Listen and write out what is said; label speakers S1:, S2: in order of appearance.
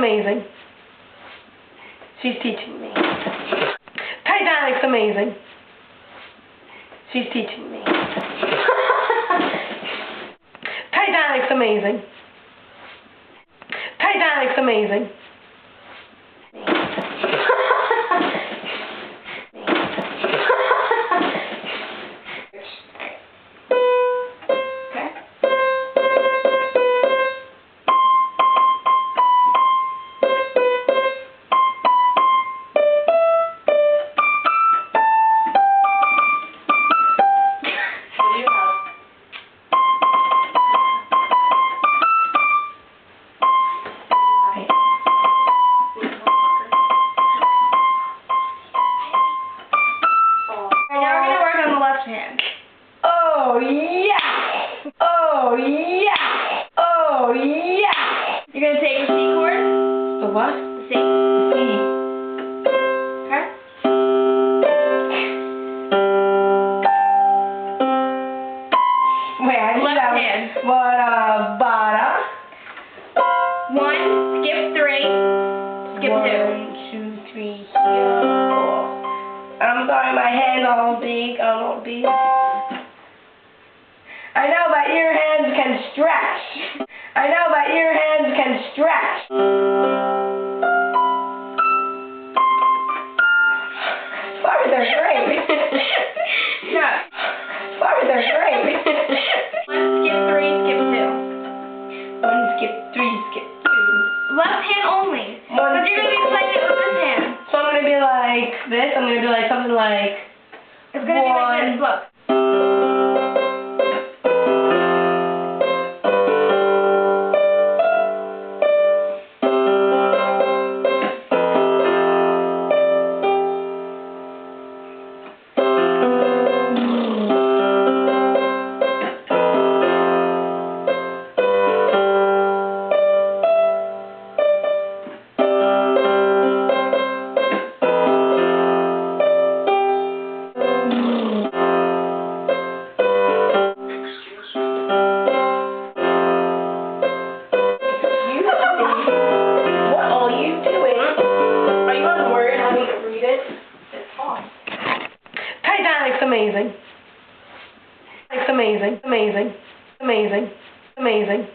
S1: amazing. She's teaching me. Titanic's amazing. She's teaching me. Titanic's amazing. Titanic's amazing. Oh yeah! Oh yeah! Oh yeah!
S2: You're gonna take the C chord?
S1: The what?
S2: The C.
S1: C.
S2: Okay.
S1: Wait, I
S2: Left
S1: have
S2: hand.
S1: Bada.
S2: 1, skip 3, skip 2.
S1: 1, 2, 3, 4. I'm sorry, my hands are all big. I know, but your hands can stretch. I know, but your hands can stretch. Sorry, they're great.
S2: No.
S1: Sorry, they're great.
S2: 1, skip 3, skip 2.
S1: 1, skip 3, skip 2.
S2: Left hand only.
S1: One,
S2: But you're going to be playing it with this hand.
S1: So I'm going to be like this. I'm going to do like something like...
S2: It's going to be like this. Look. Titanic's amazing. It's amazing, amazing, amazing, amazing.